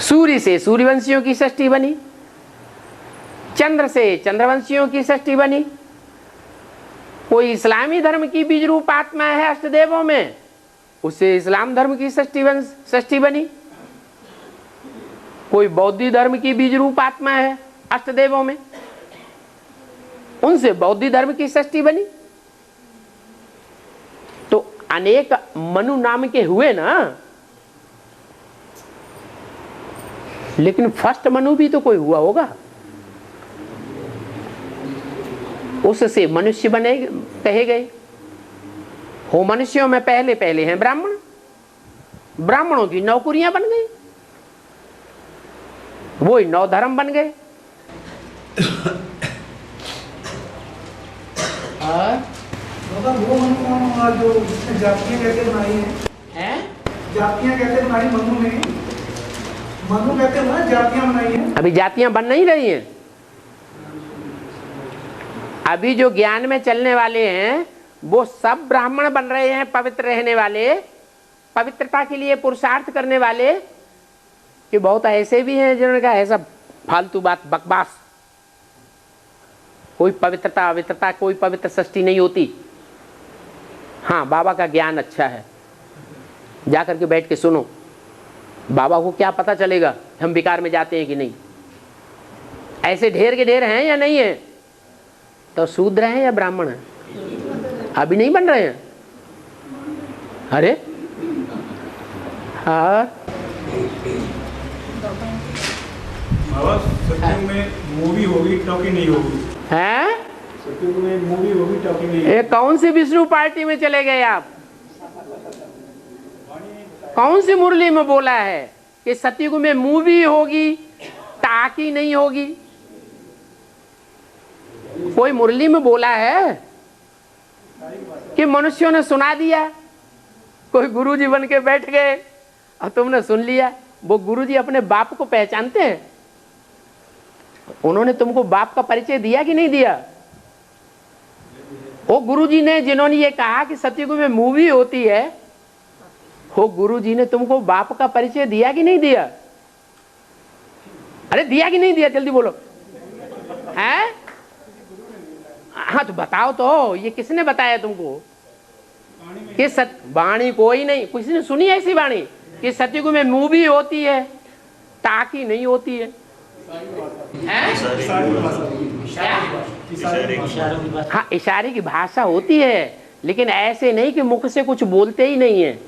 सूर्य से सूर्यवंशियों की षष्ठी बनी, चंद्र से चंद्रवंशियों की षष्ठी बनी। कोई इस्लामी धर्म की बीज रूप आत्मा है अष्टदेवों में, उससे इस्लाम धर्म की षष्ठी बनी। कोई बौद्ध धर्म की बीज रूप आत्मा है अष्टदेवों में, उनसे बौद्ध धर्म की षष्ठी बनी। तो अनेक मनु नाम के हुए ना, लेकिन फर्स्ट मनु भी तो कोई हुआ होगा, उससे मनुष्य बने कहे गए हो। मनुष्यों में पहले पहले हैं ब्राह्मण, ब्राह्मणों की नौकरियां बन गई, वो ही नौ धर्म बन गए। वो मनु जो जातियां कहते बनाई है, जातियां कहते बनाई मनु ने, मनु कहते हैं जातियां बनाई है। अभी जातियां बन नहीं रही हैं। अभी जो ज्ञान में चलने वाले हैं वो सब ब्राह्मण बन रहे हैं, पवित्र रहने वाले, पवित्रता के लिए पुरुषार्थ करने वाले। कि बहुत ऐसे भी हैं जिन्होंने कहा है सब फालतू बात, बकवास, कोई पवित्रता अवित्रता, कोई पवित्र षष्ठी नहीं होती। हाँ, बाबा का ज्ञान अच्छा है, जाकर के बैठ के सुनो। बाबा को क्या पता चलेगा हम विकार में जाते हैं कि नहीं। ऐसे ढेर के ढेर हैं या नहीं है, तो शूद्र हैं या ब्राह्मण हैं, अभी नहीं बन रहे हैं। अरे हाँ, सत्युग में मूवी होगी टॉकी नहीं होगी हैं? सत्युग में मूवी होगी टॉकी नहीं ये कौन सी विष्णु पार्टी में चले गए आप? कौन सी मुरली में बोला है कि सतयुग में मूवी होगी टाकी नहीं होगी? कोई मुरली में बोला है कि मनुष्यों ने सुना दिया, कोई गुरुजी बन के बैठ गए और तुमने सुन लिया? वो गुरुजी अपने बाप को पहचानते हैं? उन्होंने तुमको बाप का परिचय दिया कि नहीं दिया? वो गुरुजी ने, जिन्होंने ये कहा कि सतयुग में मूवी होती है, वो गुरुजी ने तुमको बाप का परिचय दिया कि नहीं दिया? अरे दिया कि नहीं दिया, जल्दी बोलो। हैं? हाँ तो बताओ तो, ये किसने बताया तुमको कि वाणी कोई नहीं, किसी ने सुनी ऐसी वाणी कि सतयुग में मूवी होती है टाकी नहीं होती है? हाँ, इशारे की भाषा होती है, लेकिन ऐसे नहीं कि मुख से कुछ बोलते ही नहीं है।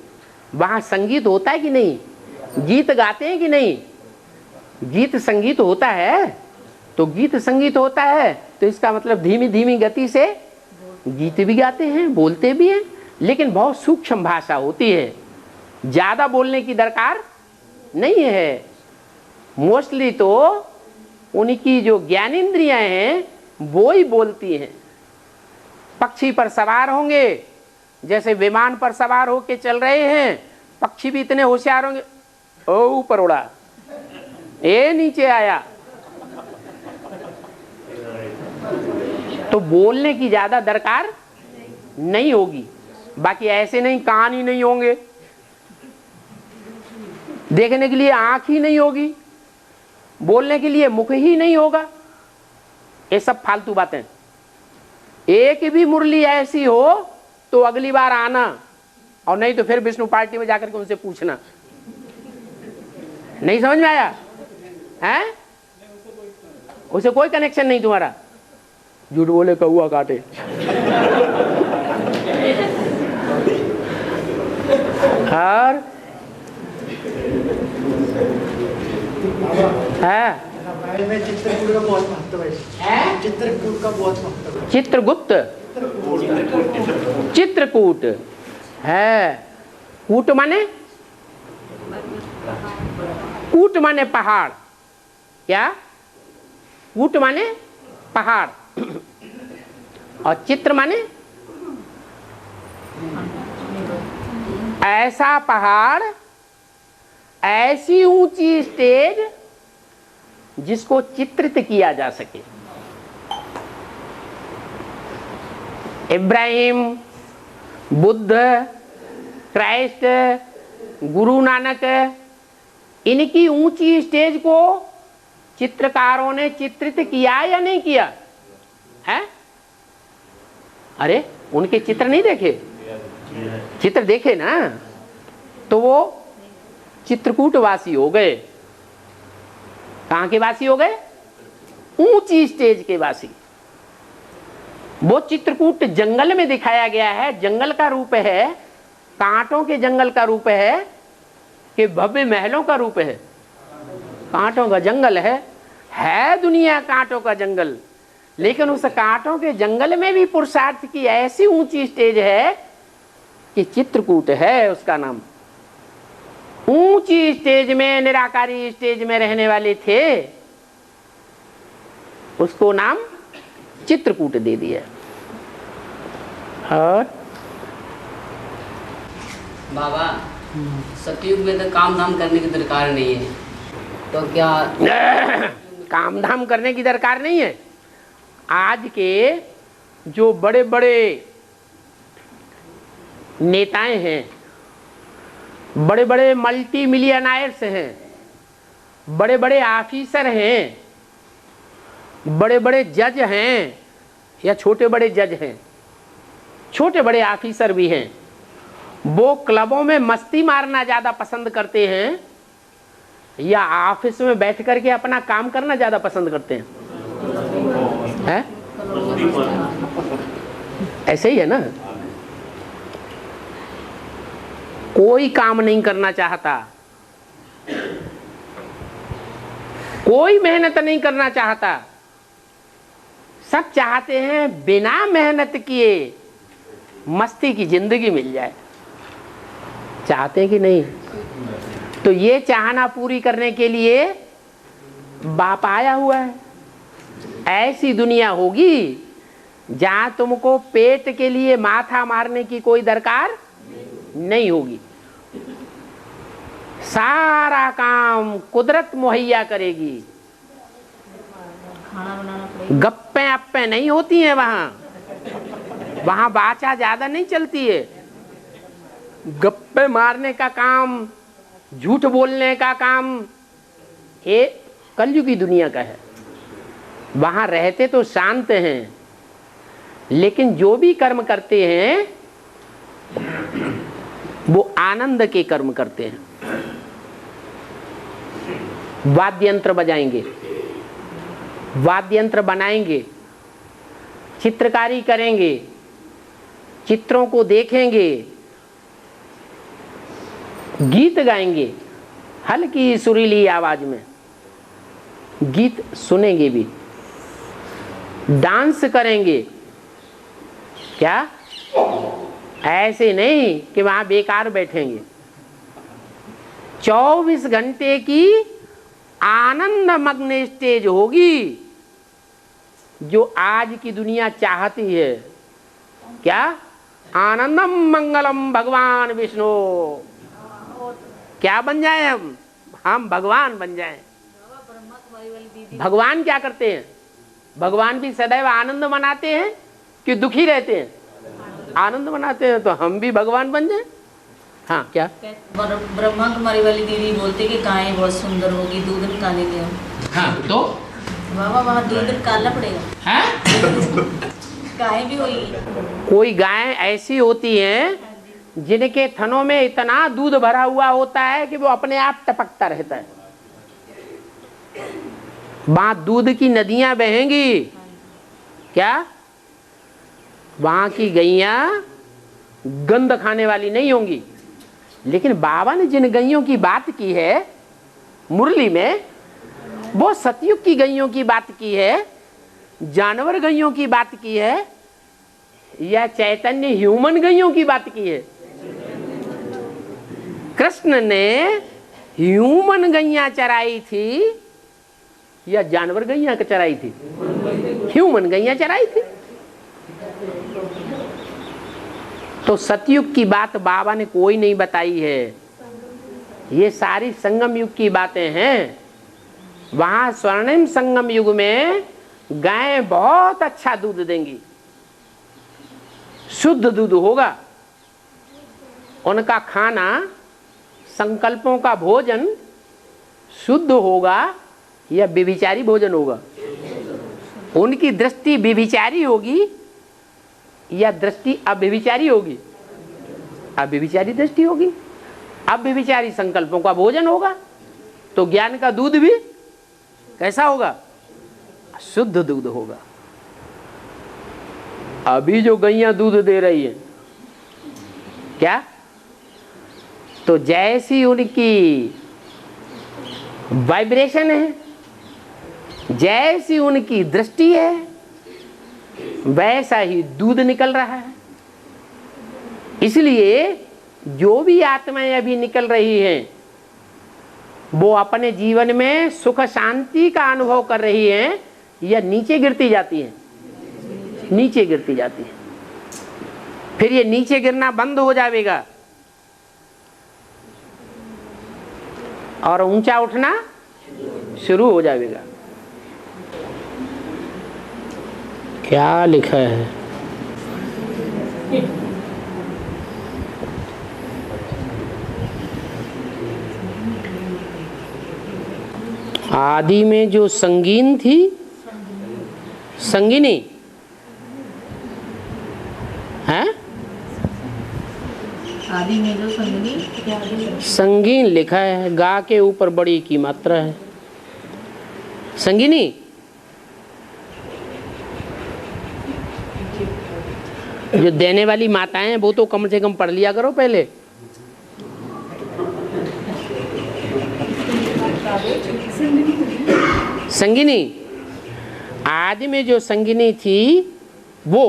वहां संगीत होता है कि नहीं, गीत गाते हैं कि नहीं, गीत संगीत होता है। तो गीत संगीत होता है तो इसका मतलब धीमी धीमी गति से गीत भी गाते हैं, बोलते भी हैं, लेकिन बहुत सूक्ष्म भाषा होती है, ज्यादा बोलने की दरकार नहीं है। मोस्टली तो उनकी जो ज्ञानेंद्रियां हैं वो ही बोलती हैं। पक्षी पर सवार होंगे, जैसे विमान पर सवार होके चल रहे हैं, पक्षी भी इतने होशियार होंगे, ओ ऊपर उड़ा, ए नीचे आया। तो बोलने की ज्यादा दरकार नहीं होगी। बाकी ऐसे नहीं, कान ही नहीं होंगे, देखने के लिए आंख ही नहीं होगी, बोलने के लिए मुख ही नहीं होगा। ये सब फालतू बातें। एक भी मुरली ऐसी हो तो अगली बार आना, और नहीं तो फिर विष्णु पार्टी में जाकर के उनसे पूछना। नहीं समझ में आया है? उसे कोई कनेक्शन नहीं तुम्हारा। झूठ बोले कौआ काटे। और है चित्रकूट का बहुत महत्व है। चित्रकूट का बहुत महत्व है। चित्रगुप्त, चित्रकूट है। कूट माने, कूट माने पहाड़। क्या? कूट माने पहाड़, और चित्र माने ऐसा पहाड़, ऐसी ऊंची स्टेज जिसको चित्रित किया जा सके। इब्राहिम, बुद्ध, क्राइस्ट, गुरु नानक, इनकी ऊंची स्टेज को चित्रकारों ने चित्रित किया या नहीं किया है? अरे उनके चित्र नहीं देखे? चित्र देखे ना, तो वो चित्रकूट वासी हो गए। कहां के वासी हो गए? ऊंची स्टेज के वासी। वो चित्रकूट जंगल में दिखाया गया है, जंगल का रूप है, कांटों के जंगल का रूप है कि भव्य महलों का रूप है? कांटों का जंगल है दुनिया कांटों का जंगल, लेकिन उस कांटों के जंगल में भी पुरुषार्थ की ऐसी ऊंची स्टेज है कि चित्रकूट है उसका नाम। ऊंची स्टेज में, निराकारी स्टेज में रहने वाले थे, उसको नाम चित्रकूट दे दिया। और बाबा, सतयुग में तो काम धाम करने की दरकार नहीं है, तो क्या काम धाम करने की दरकार नहीं है? आज के जो बड़े बड़े नेताएं हैं, बड़े बड़े मल्टी मिलियनायर्स हैं, बड़े बड़े ऑफिसर हैं, बड़े बड़े जज हैं या छोटे बड़े जज हैं, छोटे बड़े ऑफिसर भी हैं, वो क्लबों में मस्ती मारना ज्यादा पसंद करते हैं या ऑफिस में बैठ करके अपना काम करना ज्यादा पसंद करते हैं? ऐसे ही है ना। कोई काम नहीं करना चाहता, कोई मेहनत नहीं करना चाहता, सब चाहते हैं बिना मेहनत किए मस्ती की जिंदगी मिल जाए। चाहते हैं कि नहीं? तो ये चाहना पूरी करने के लिए बाप आया हुआ है। ऐसी दुनिया होगी जहां तुमको पेट के लिए माथा मारने की कोई दरकार नहीं होगी। सारा काम कुदरत मुहैया करेगी। गप्पे अप्पे नहीं होती हैं वहां बाचा ज्यादा नहीं चलती है। गप्पे मारने का काम, झूठ बोलने का काम ये कलयुग की दुनिया का है। वहां रहते तो शांत हैं, लेकिन जो भी कर्म करते हैं वो आनंद के कर्म करते हैं। वाद्य यंत्र बजाएंगे, वाद्य यंत्र बनाएंगे, चित्रकारी करेंगे, चित्रों को देखेंगे, गीत गाएंगे हल्की सुरीली आवाज में, गीत सुनेंगे भी, डांस करेंगे। क्या ऐसे नहीं कि वहां बेकार बैठेंगे। 24 घंटे की आनंद मग्न स्टेज होगी जो आज की दुनिया चाहती है। क्या? आनंदम मंगलम भगवान विष्णु। क्या बन जाए हम भगवान बन जाएं। भगवान क्या करते हैं? भगवान भी सदैव आनंद मनाते हैं कि दुखी रहते हैं? आनंद मनाते हैं। तो हम भी भगवान बन जाएं। हाँ क्या? ब्रह्मा कुमारी वाली दीदी बोलते कि गायें बहुत सुंदर होगी, दूध निकाले गए। हाँ तो बाबा वहाँ दूध निकालना पड़ेगा। है? गायें भी होगी। कोई गाय ऐसी होती हैं जिनके थनों में इतना दूध भरा हुआ होता है कि वो अपने आप टपकता रहता है। वहां दूध की नदियां बहेंगी। क्या? वहां की गैया गंध खाने वाली नहीं होंगी। लेकिन बाबा ने जिन गैयों की बात की है मुरली में, वो सतयुग की गैयों की बात की है, जानवर गैयों की बात की है, या चैतन्य ह्यूमन गैयों की बात की है? कृष्ण ने ह्यूमन गैया चराई थी या जानवर गैया चराई थी? ह्यूमन गैया चराई थी। तो सतयुग की बात बाबा ने कोई नहीं बताई है। ये सारी संगम युग की बातें हैं। वहां स्वर्णिम संगम युग में गाय बहुत अच्छा दूध देंगी, शुद्ध दूध होगा। उनका खाना, संकल्पों का भोजन शुद्ध होगा या व्यभिचारी भोजन होगा? उनकी दृष्टि व्यभिचारी होगी या दृष्टि अव्यभिचारी होगी? अव्यभिचारी दृष्टि होगी। अव्यभिचारी संकल्पों का भोजन होगा तो ज्ञान का दूध भी कैसा होगा? शुद्ध दूध होगा। अभी जो गैयां दूध दे रही है क्या, तो जैसी उनकी वाइब्रेशन है, जैसी उनकी दृष्टि है, वैसा ही दूध निकल रहा है। इसलिए जो भी आत्माएं अभी निकल रही हैं वो अपने जीवन में सुख शांति का अनुभव कर रही हैं या नीचे गिरती जाती हैं? नीचे गिरती जाती है। फिर ये नीचे गिरना बंद हो जाएगा और ऊंचा उठना शुरू हो जाएगा। क्या लिखा है? आदि में जो संगीन थी, संगिनी है, आदि में जो संगीन, संगीन लिखा है, गा के ऊपर बड़ी की मात्रा है। संगिनी जो देने वाली माताएं हैं वो तो कम से कम पढ़ लिया करो पहले। संगिनी, आदि में जो संगिनी थी वो,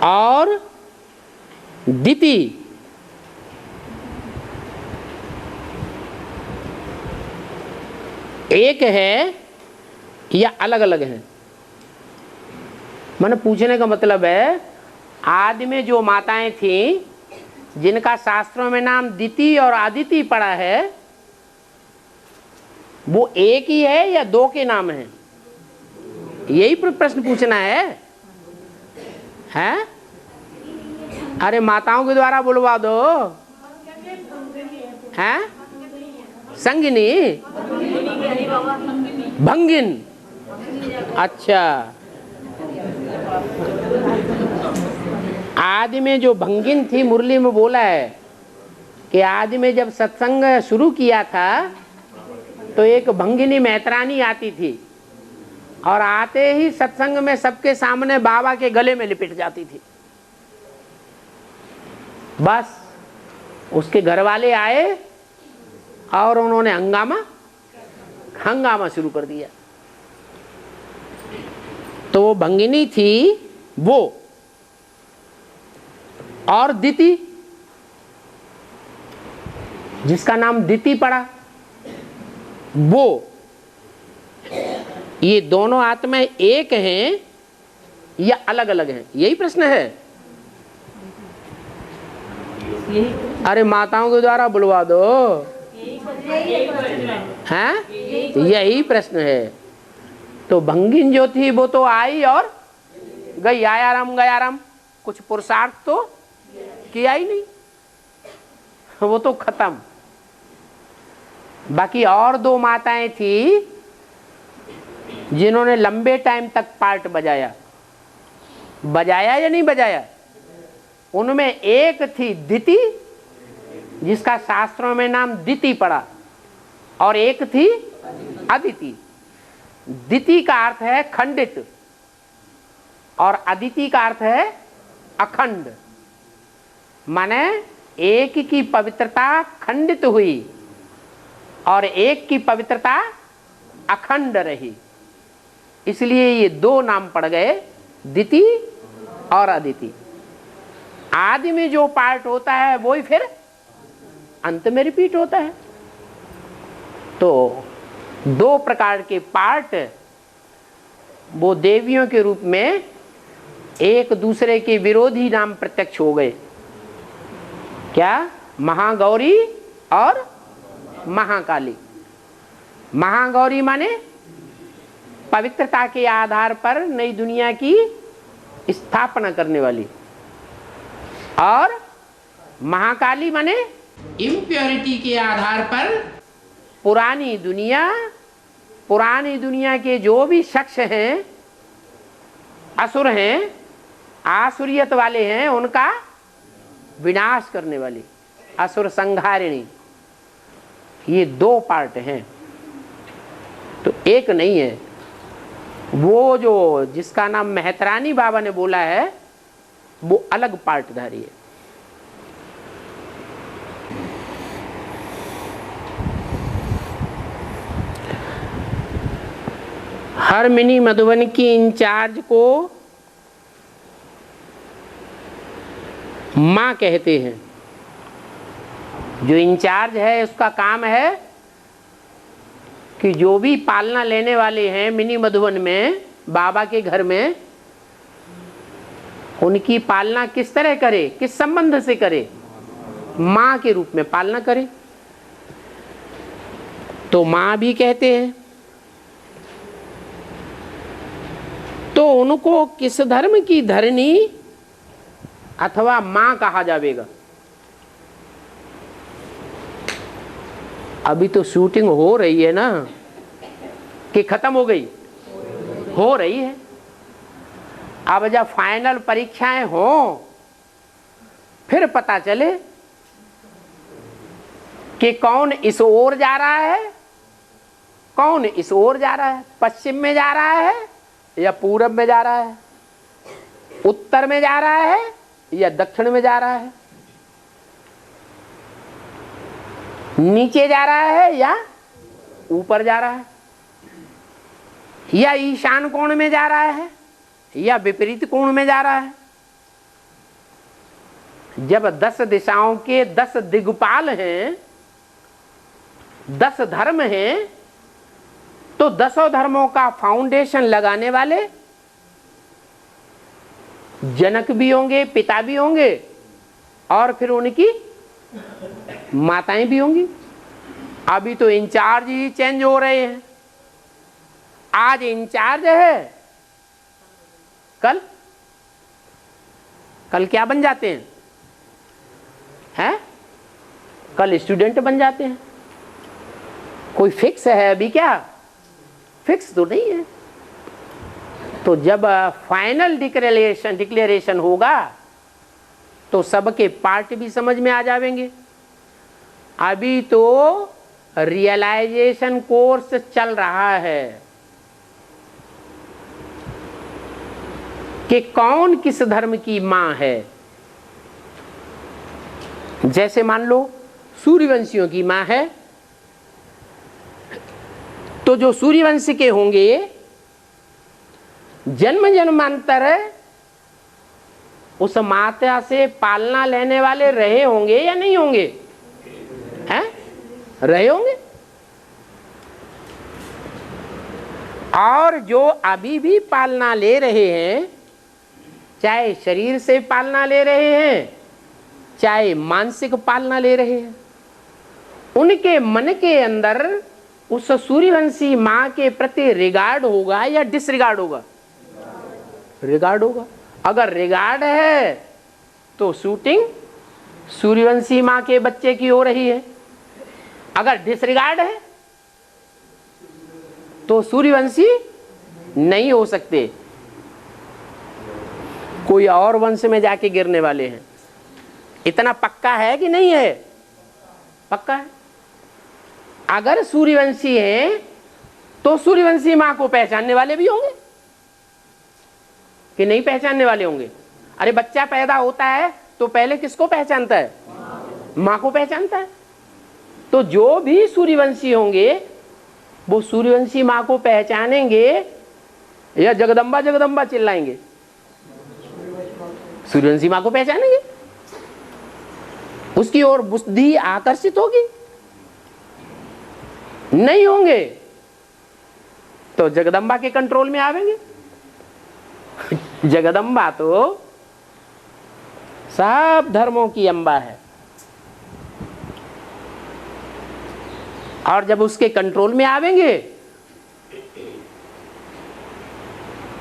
और दिति एक है या अलग अलग है? मैंने पूछने का मतलब है, आदि में जो माताएं थीं जिनका शास्त्रों में नाम दिति और आदिति पड़ा है, वो एक ही है या दो के नाम हैं? यही प्रश्न पूछना है, हैं? अरे माताओं के द्वारा बुलवा दो। हैं? संगिनी, भंगिन, अच्छा। आदि में जो भंगिन थी, मुरली में बोला है कि आदि में जब सत्संग शुरू किया था तो एक भंगिनी मैत्रानी आती थी और आते ही सत्संग में सबके सामने बाबा के गले में लिपट जाती थी। बस उसके घर वाले आए और उन्होंने हंगामा शुरू कर दिया। तो वो भंगिनी थी वो, और दिति जिसका नाम दिति पड़ा वो, ये दोनों आत्माएं एक हैं या अलग अलग हैं? यही प्रश्न है। अरे माताओं के द्वारा बुलवा दो। हैं? यही प्रश्न है। तो भंगिन जो थी वो तो आई और गई, आया राम गया राम, कुछ पुरुषार्थ तो किया ही नहीं, वो तो खत्म। बाकी और दो माताएं थी जिन्होंने लंबे टाइम तक पार्ट बजाया या नहीं बजाया? उनमें एक थी दिति जिसका शास्त्रों में नाम दिति पड़ा, और एक थी अदिति। दिति का अर्थ है खंडित और अदिति का अर्थ है अखंड। माने एक की पवित्रता खंडित हुई और एक की पवित्रता अखंड रही, इसलिए ये दो नाम पड़ गए, दिति और अदिति। आदि में जो पार्ट होता है वही फिर अंत में रिपीट होता है। तो दो प्रकार के पार्ट वो देवियों के रूप में एक दूसरे के विरोधी नाम प्रत्यक्ष हो गए। क्या? महागौरी और महाकाली। महागौरी माने पवित्रता के आधार पर नई दुनिया की स्थापना करने वाली, और महाकाली माने इम्प्योरिटी के आधार पर पुरानी दुनिया के जो भी शख्स हैं, असुर हैं, आसुरियत वाले हैं, उनका विनाश करने वाली असुर संहारिणी, ये 2 पार्ट हैं, तो एक नहीं है। वो जो जिसका नाम मेहतरानी बाबा ने बोला है वो अलग पार्टधारी है। हर मिनी मधुबन की इंचार्ज को माँ कहते हैं। जो इंचार्ज है उसका काम है कि जो भी पालना लेने वाले हैं मिनी मधुबन में, बाबा के घर में, उनकी पालना किस तरह करे, किस संबंध से करे, माँ के रूप में पालना करे, तो माँ भी कहते हैं। तो उनको किस धर्म की धरनी अथवा माँ कहा जाएगा। अभी तो शूटिंग हो रही है ना, कि खत्म हो गई? हो रही है। अब जब फाइनल परीक्षाएं हो फिर पता चले कि कौन इस ओर जा रहा है, कौन इस ओर जा रहा है, पश्चिम में जा रहा है या पूरब में जा रहा है, उत्तर में जा रहा है या दक्षिण में जा रहा है, नीचे जा रहा है या ऊपर जा रहा है, या ईशान कोण में जा रहा है या विपरीत कोण में जा रहा है। जब 10 दिशाओं के 10 दिग्पाल हैं, 10 धर्म हैं, तो 10 धर्मों का फाउंडेशन लगाने वाले जनक भी होंगे, पिता भी होंगे, और फिर उनकी माताएं भी होंगी। अभी तो इंचार्ज ही चेंज हो रहे हैं। आज इंचार्ज है, कल क्या बन जाते हैं? हैं? कल स्टूडेंट बन जाते हैं। कोई फिक्स है अभी? क्या फिक्स तो नहीं है। तो जब फाइनल डिक्लेरेशन होगा तो सबके पार्ट भी समझ में आ जाएंगे। अभी तो रियलाइजेशन कोर्स चल रहा है कि कौन किस धर्म की मां है। जैसे मान लो सूर्यवंशियों की मां है, तो जो सूर्यवंश के होंगे जन्म जन्मांतर उस माता से पालना लेने वाले रहे होंगे या नहीं होंगे? हैं? रहे होंगे। और जो अभी भी पालना ले रहे हैं, चाहे शरीर से पालना ले रहे हैं, चाहे मानसिक पालना ले रहे हैं, उनके मन के अंदर उस सूर्यवंशी मां के प्रति रिगार्ड होगा या डिसरिगार्ड होगा? रिगार्ड होगा। अगर रिगार्ड है तो शूटिंग सूर्यवंशी मां के बच्चे की हो रही है। अगर डिसरिगार्ड है तो सूर्यवंशी नहीं हो सकते, कोई और वंश में जाके गिरने वाले हैं। इतना पक्का है कि नहीं है? पक्का है। अगर सूर्यवंशी हैं तो सूर्यवंशी मां को पहचानने वाले भी होंगे कि नहीं पहचानने वाले होंगे? अरे बच्चा पैदा होता है तो पहले किसको पहचानता है? मां को पहचानता है। तो जो भी सूर्यवंशी होंगे वो सूर्यवंशी मां को पहचानेंगे या जगदम्बा जगदम्बा चिल्लाएंगे? सूर्यवंशी मां को पहचानेंगे, उसकी ओर बुद्धि आकर्षित होगी। नहीं होंगे तो जगदम्बा के कंट्रोल में आवेंगे। जगदम्बा तो सब धर्मों की अम्बा है, और जब उसके कंट्रोल में आवेंगे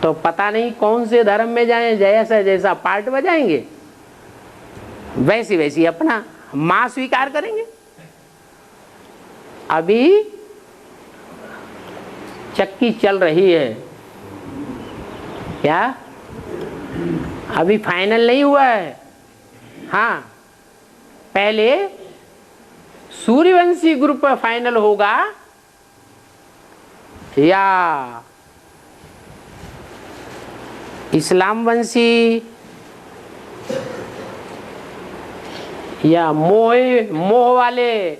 तो पता नहीं कौन से धर्म में जाएं, जैसा जैसा पार्ट बजाएंगे वैसी वैसी अपना मां स्वीकार करेंगे? अभी चक्की चल रही है, क्या अभी फाइनल नहीं हुआ है? हाँ, पहले सूर्यवंशी ग्रुप फाइनल होगा या इस्लाम वंशी या मोह वाले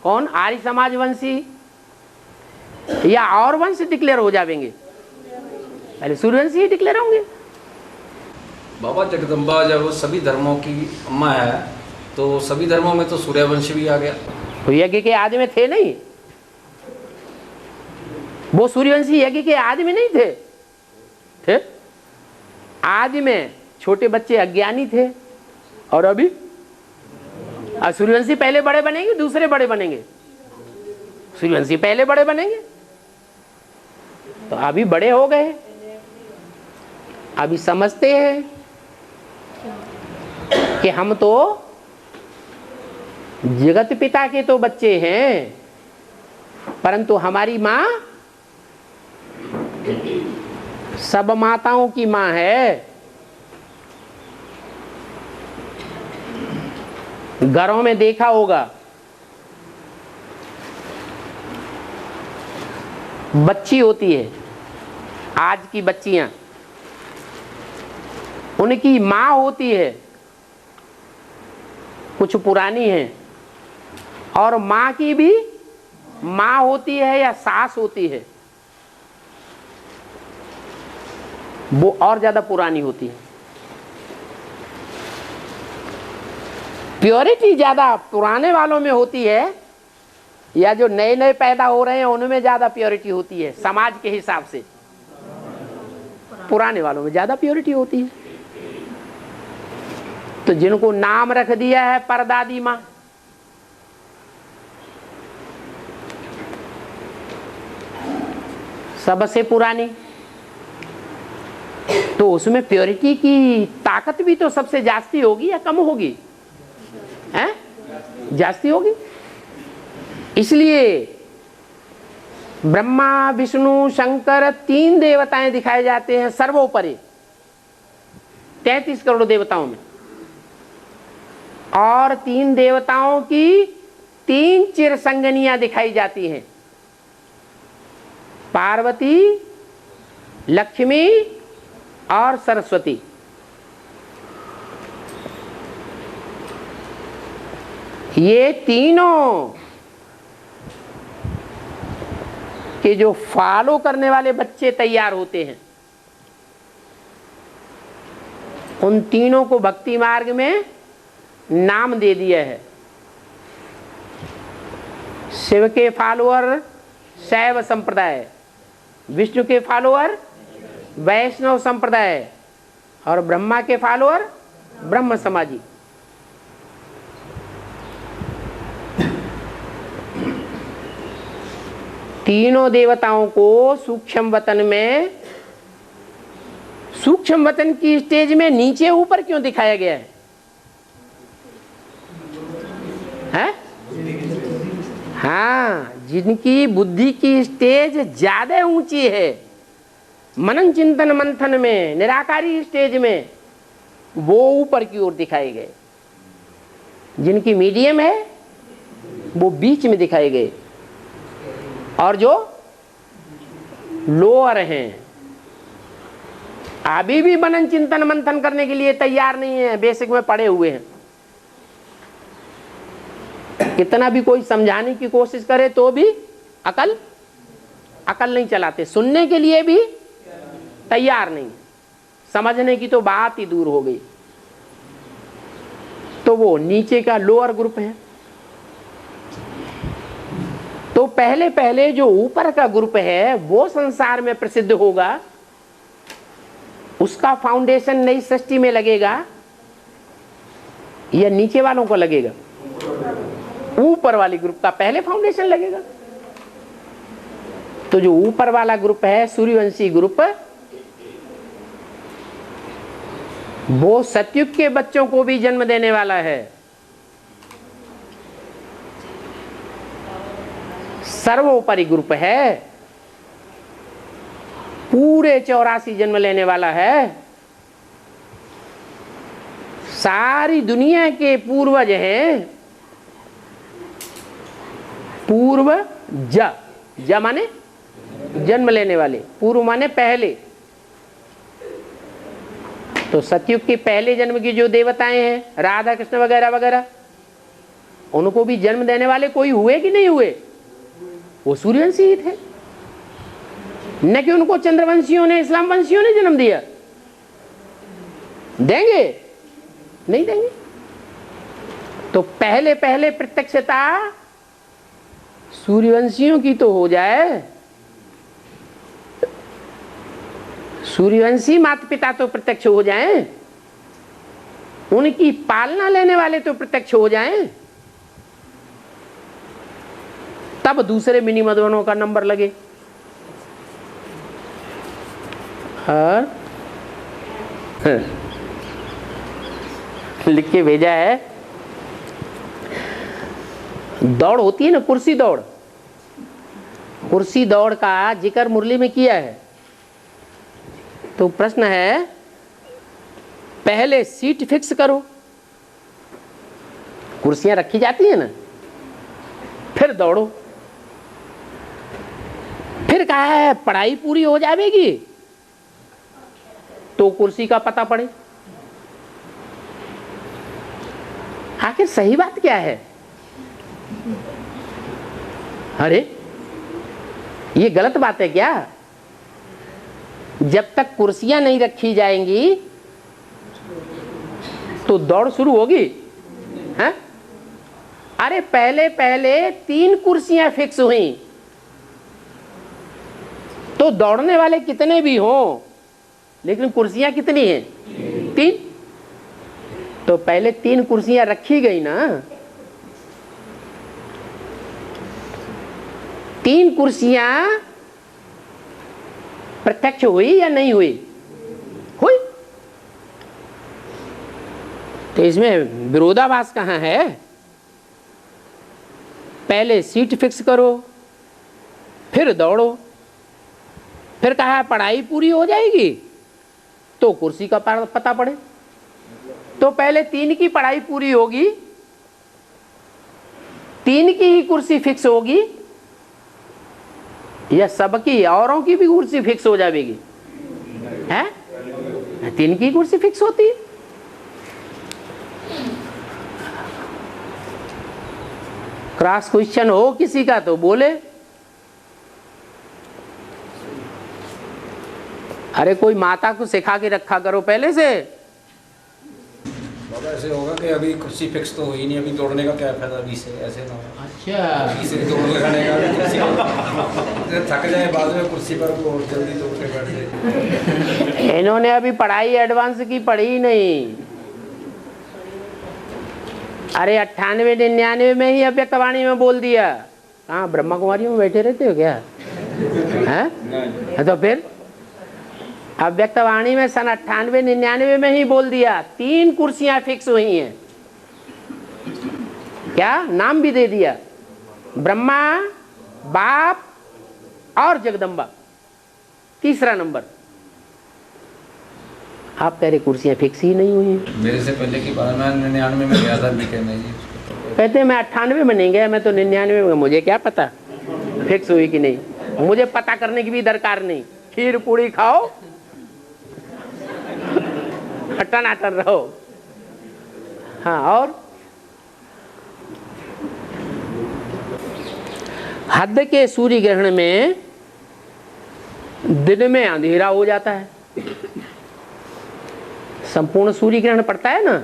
कौन आर्य समाज वंशी या और वंश डिक्लेयर हो जाएंगे? पहले सूर्यवंशी ही डिक्लेयर होंगे। बाबा जगदम्बा जब सभी धर्मों की अम्मा है तो सभी धर्मों में तो सूर्यवंशी भी आ गया। तो यज्ञ के आदि में थे नहीं? वो सूर्यवंशी यज्ञ के आदि में नहीं थे? थे। आदि में छोटे बच्चे अज्ञानी थे और अभी सूर्यवंशी पहले बड़े बनेंगे, दूसरे बड़े बनेंगे? सूर्यवंशी पहले बड़े बनेंगे। तो अभी बड़े हो गए, अभी समझते हैं कि हम तो जगत पिता के तो बच्चे हैं, परंतु हमारी मां सब माताओं की मां है। घरों में देखा होगा, बच्ची होती है, आज की बच्चियां, उनकी मां होती है, कुछ पुरानी है, और मां की भी मां होती है या सास होती है, वो और ज्यादा पुरानी होती है। प्योरिटी ज्यादा पुराने वालों में होती है या जो नए नए पैदा हो रहे हैं उनमें ज्यादा प्योरिटी होती है? समाज के हिसाब से पुराने वालों में ज्यादा प्योरिटी होती है। तो जिनको नाम रख दिया है परदादी मां, सबसे पुरानी, तो उसमें प्योरिटी की ताकत भी तो सबसे जास्ती होगी या कम होगी? हैं? जास्ती होगी। इसलिए ब्रह्मा विष्णु शंकर तीन देवताएं दिखाए जाते हैं सर्वोपरि 33 करोड़ देवताओं में, और तीन देवताओं की तीन चिरसंगनियां दिखाई जाती हैं, पार्वती, लक्ष्मी और सरस्वती। ये तीनों के जो फॉलो करने वाले बच्चे तैयार होते हैं, उन तीनों को भक्ति मार्ग में नाम दे दिया है। शिव के फॉलोअर शैव संप्रदाय, विष्णु के फॉलोअर वैष्णव संप्रदाय, और ब्रह्मा के फॉलोअर ब्रह्म समाजी। तीनों देवताओं को सूक्ष्म वतन में, सूक्ष्म वतन की स्टेज में नीचे ऊपर क्यों दिखाया गया है? हैं? हाँ, जिनकी बुद्धि की स्टेज ज्यादा ऊंची है, मनन चिंतन मंथन में, निराकारी स्टेज में, वो ऊपर की ओर दिखाए गए। जिनकी मीडियम है वो बीच में दिखाए गए, और जो लोअर हैं अभी भी मनन चिंतन मंथन करने के लिए तैयार नहीं है, बेसिक में पड़े हुए हैं। कितना भी कोई समझाने की कोशिश करे तो भी अकल नहीं चलाते, सुनने के लिए भी तैयार नहीं, समझने की तो बात ही दूर हो गई। तो वो नीचे का लोअर ग्रुप है। तो पहले पहले जो ऊपर का ग्रुप है वो संसार में प्रसिद्ध होगा, उसका फाउंडेशन नई सृष्टि में लगेगा या नीचे वालों को लगेगा? ऊपर वाली ग्रुप का पहले फाउंडेशन लगेगा। तो जो ऊपर वाला ग्रुप है सूर्यवंशी ग्रुप, वो सतयुग के बच्चों को भी जन्म देने वाला है। सर्वोपरि ग्रुप है, पूरे 84 जन्म लेने वाला है, सारी दुनिया के पूर्वज हैं। पूर्वज, ज माने जन्म लेने वाले, पूर्व माने पहले। तो सतयुग के पहले जन्म की जो देवताएं हैं, राधा कृष्ण वगैरह वगैरह, उनको भी जन्म देने वाले कोई हुए कि नहीं हुए? वो सूर्यवंशी ही थे, न कि उनको चंद्रवंशियों ने, इस्लाम वंशियों ने जन्म दिया। देंगे? नहीं देंगे। तो पहले पहले प्रत्यक्षता सूर्यवंशियों की तो हो जाए, सूर्यवंशी माता पिता तो प्रत्यक्ष हो जाएं, उनकी पालना लेने वाले तो प्रत्यक्ष हो जाएं, तब दूसरे मिनी मधुबनों का नंबर लगे। और लिख के भेजा है, दौड़ होती है ना, कुर्सी दौड़, कुर्सी दौड़ का जिक्र मुरली में किया है। तो प्रश्न है, पहले सीट फिक्स करो, कुर्सियां रखी जाती है ना, फिर दौड़ो। फिर कहा है पढ़ाई पूरी हो जाएगी तो कुर्सी का पता पड़े। आखिर सही बात क्या है? अरे ये गलत बात है क्या? जब तक कुर्सियां नहीं रखी जाएंगी तो दौड़ शुरू होगी, हैं? अरे पहले पहले 3 कुर्सियां फिक्स हुई, तो दौड़ने वाले कितने भी हों, लेकिन कुर्सियां कितनी हैं? 3। तो पहले 3 कुर्सियां रखी गई ना, 3 कुर्सियां प्रत्यक्ष हुई या नहीं हुई? हुई। तो इसमें विरोधाभास कहां है? पहले सीट फिक्स करो, फिर दौड़ो। फिर कहा पढ़ाई पूरी हो जाएगी तो कुर्सी का पता पड़े। तो पहले 3 की पढ़ाई पूरी होगी, 3 की ही कुर्सी फिक्स होगी, या सबकी औरों की भी कुर्सी फिक्स हो जाएगी? है 3 की कुर्सी फिक्स होती है। क्रॉस क्वेश्चन हो किसी का तो बोले। अरे कोई माता को सिखा के रखा करो पहले से। बाबा ऐसे होगा कि अभी कुर्सी फिक्स तो हुई नहीं, अभी दौड़ने का क्या फायदा अभी से? ऐसे ना हो। अच्छा, अभी से दौड़ लगाने का, कुर्सी थक जाए बाद में कुर्सी पर वो जल्दी दौड़ के बैठ जाए। इन्होंने अभी पढ़ाई एडवांस की पढ़ी ही नहीं। अरे 98 99 में ही अव्यक्तवाणी में बोल दिया। कहाँ ब्रह्मा कुमारी में बैठे रहते हो क्या? हैं? तो फिर अव्यक्तवाणी में सन 98 99 में ही बोल दिया 3 कुर्सियां फिक्स हुई हैं। क्या नाम भी दे दिया? ब्रह्मा, बाप और जगदम्बा, तीसरा नंबर। आप कह रहे कुर्सियां फिक्स ही नहीं हुई हैं। मेरे से पहले की बात, मैं 99 में गया था बीके में जी। कहते मैं 98 में नहीं गया, मैं तो 99 में। मुझे क्या पता फिक्स हुई कि नहीं? मुझे पता करने की भी दरकार नहीं। खीर पूड़ी खाओ, टनाटन रहो। हाँ, और हद के सूर्य ग्रहण में दिन में अंधेरा हो जाता है। संपूर्ण सूर्य ग्रहण पड़ता है ना,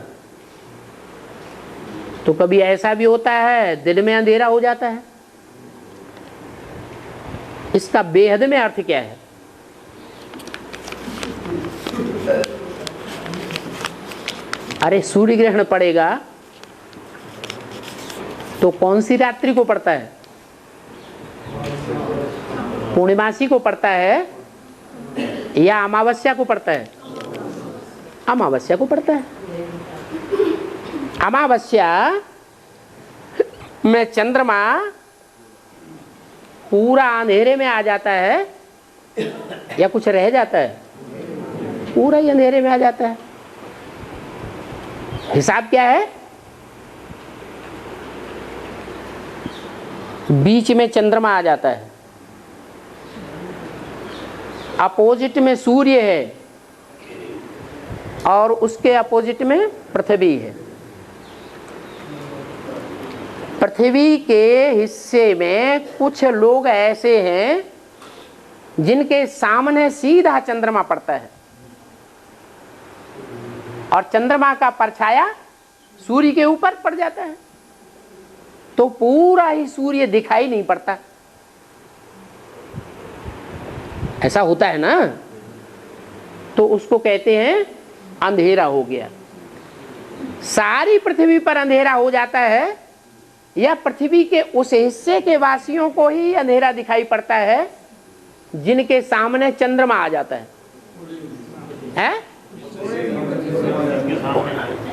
तो कभी ऐसा भी होता है दिन में अंधेरा हो जाता है। इसका बेहद में अर्थ क्या है? अरे सूर्य ग्रहण पड़ेगा तो कौन सी रात्रि को पड़ता है? पूर्णिमासी को पड़ता है या अमावस्या को पड़ता है? अमावस्या को पड़ता है। अमावस्या में चंद्रमा पूरा अंधेरे में आ जाता है या कुछ रह जाता है? पूरा ही अंधेरे में आ जाता है। हिसाब क्या है? बीच में चंद्रमा आ जाता है, अपोजिट में सूर्य है और उसके अपोजिट में पृथ्वी है। पृथ्वी के हिस्से में कुछ लोग ऐसे हैं जिनके सामने सीधा चंद्रमा पड़ता है और चंद्रमा का परछाया सूर्य के ऊपर पड़ जाता है, तो पूरा ही सूर्य दिखाई नहीं पड़ता। ऐसा होता है ना, तो उसको कहते हैं अंधेरा हो गया। सारी पृथ्वी पर अंधेरा हो जाता है या पृथ्वी के उस हिस्से के वासियों को ही अंधेरा दिखाई पड़ता है जिनके सामने चंद्रमा आ जाता है?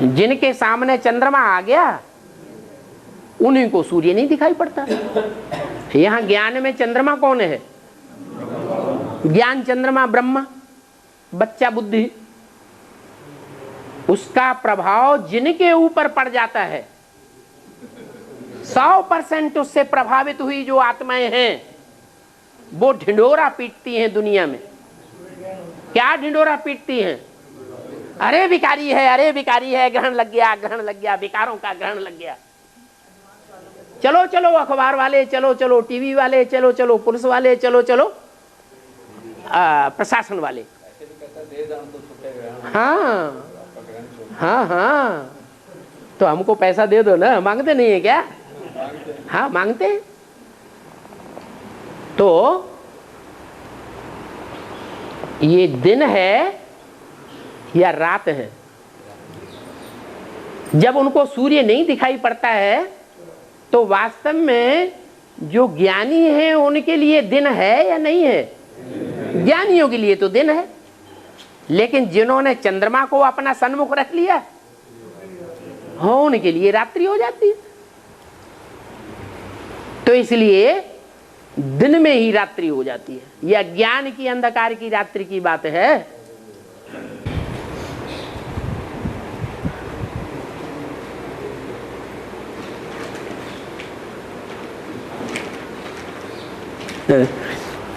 जिनके सामने चंद्रमा आ गया उन्हीं को सूर्य नहीं दिखाई पड़ता। यहां ज्ञान में चंद्रमा कौन है? ज्ञान चंद्रमा ब्रह्मा, बच्चा बुद्धि, उसका प्रभाव जिनके ऊपर पड़ जाता है, 100% उससे प्रभावित हुई जो आत्माएं हैं वो ढिंढोरा पीटती हैं दुनिया में। क्या ढिंढोरा पीटती हैं? अरे भिखारी है, अरे भिखारी है, ग्रहण लग गया, ग्रहण लग गया, विकारों का ग्रहण लग गया। चलो चलो अखबार वाले, चलो चलो टीवी वाले, चलो चलो पुलिस वाले, चलो चलो प्रशासन वाले। हाँ हाँ हाँ, तो हमको पैसा दे दो ना, मांगते नहीं है क्या? हाँ मांगते हैं। तो ये दिन है या रात है? जब उनको सूर्य नहीं दिखाई पड़ता है तो वास्तव में जो ज्ञानी हैं उनके लिए दिन है या नहीं है? ज्ञानियों के लिए तो दिन है, लेकिन जिन्होंने चंद्रमा को अपना सन्मुख रख लिया हाँ उनके लिए रात्रि हो जाती है। तो इसलिए दिन में ही रात्रि हो जाती है। यह ज्ञान की अंधकार की रात्रि की बात है।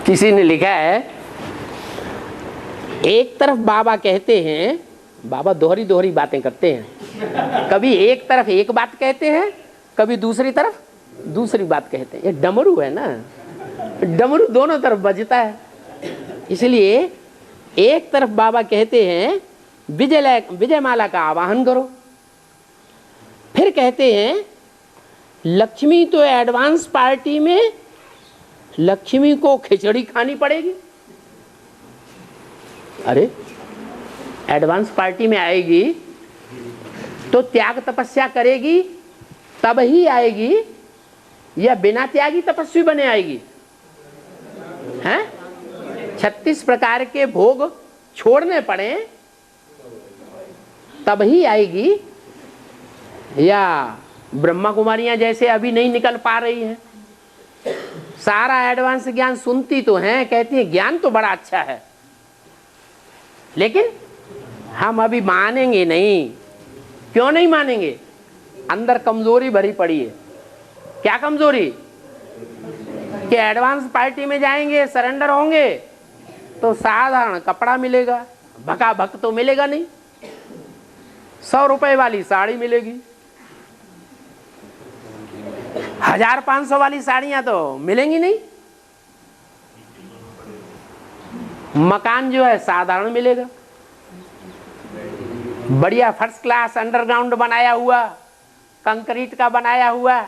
किसी ने लिखा है, एक तरफ बाबा कहते हैं, बाबा दोहरी दोहरी बातें करते हैं, कभी एक तरफ एक बात कहते हैं, कभी दूसरी तरफ दूसरी बात कहते हैं। ये डमरू है ना, डमरू दोनों तरफ बजता है। इसलिए एक तरफ बाबा कहते हैं विजय माला का आवाहन करो, फिर कहते हैं लक्ष्मी तो एडवांस पार्टी में लक्ष्मी को खिचड़ी खानी पड़ेगी। अरे एडवांस पार्टी में आएगी तो त्याग तपस्या करेगी तब ही आएगी या बिना त्यागी तपस्वी बने आएगी? हैं? 36 प्रकार के भोग छोड़ने पड़े तब ही आएगी या ब्रह्मा कुमारियां जैसे अभी नहीं निकल पा रही हैं? सारा एडवांस ज्ञान सुनती तो हैं, कहती हैं ज्ञान तो बड़ा अच्छा है, लेकिन हम अभी मानेंगे नहीं। क्यों नहीं मानेंगे? अंदर कमजोरी भरी पड़ी है। क्या कमजोरी? कि एडवांस पार्टी में जाएंगे, सरेंडर होंगे तो साधारण कपड़ा मिलेगा, भका भक तो मिलेगा नहीं। 100 रुपए वाली साड़ी मिलेगी, 1500 वाली साड़ियां तो मिलेंगी नहीं। मकान जो है साधारण मिलेगा, बढ़िया फर्स्ट क्लास अंडरग्राउंड बनाया हुआ, कंक्रीट का बनाया हुआ,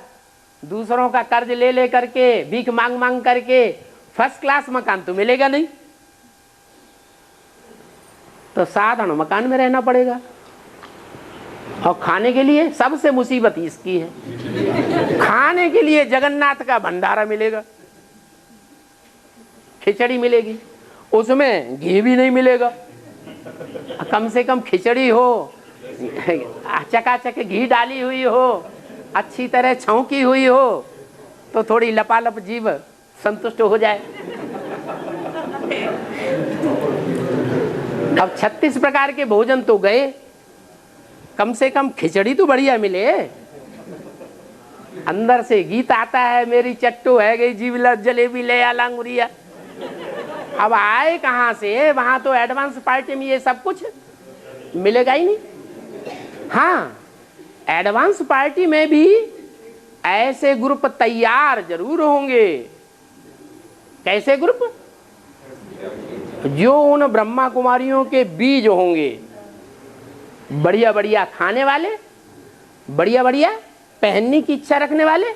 दूसरों का कर्ज ले ले करके भीख मांग मांग करके फर्स्ट क्लास मकान तो मिलेगा नहीं। तो साधारण मकान में रहना पड़ेगा। और खाने के लिए सबसे मुसीबत इसकी है, खाने के लिए जगन्नाथ का भंडारा मिलेगा, खिचड़ी मिलेगी, उसमें घी भी नहीं मिलेगा। कम से कम खिचड़ी हो, चकाचक घी डाली हुई हो, अच्छी तरह छौंकी हुई हो, तो थोड़ी लपालप जीभ संतुष्ट हो जाए। अब 36 प्रकार के भोजन तो गए, कम से कम खिचड़ी तो बढ़िया मिले। अंदर से गीत आता है, मेरी चट्टू है गई जीवला जलेबी ले आ लांगुरिया। अब आए कहाँ से? वहां तो एडवांस पार्टी में ये सब कुछ मिलेगा ही नहीं। हाँ, एडवांस पार्टी में भी ऐसे ग्रुप तैयार जरूर होंगे। कैसे ग्रुप? जो उन ब्रह्मा कुमारियों के बीज होंगे, बढ़िया बढ़िया खाने वाले, बढ़िया बढ़िया पहनने की इच्छा रखने वाले,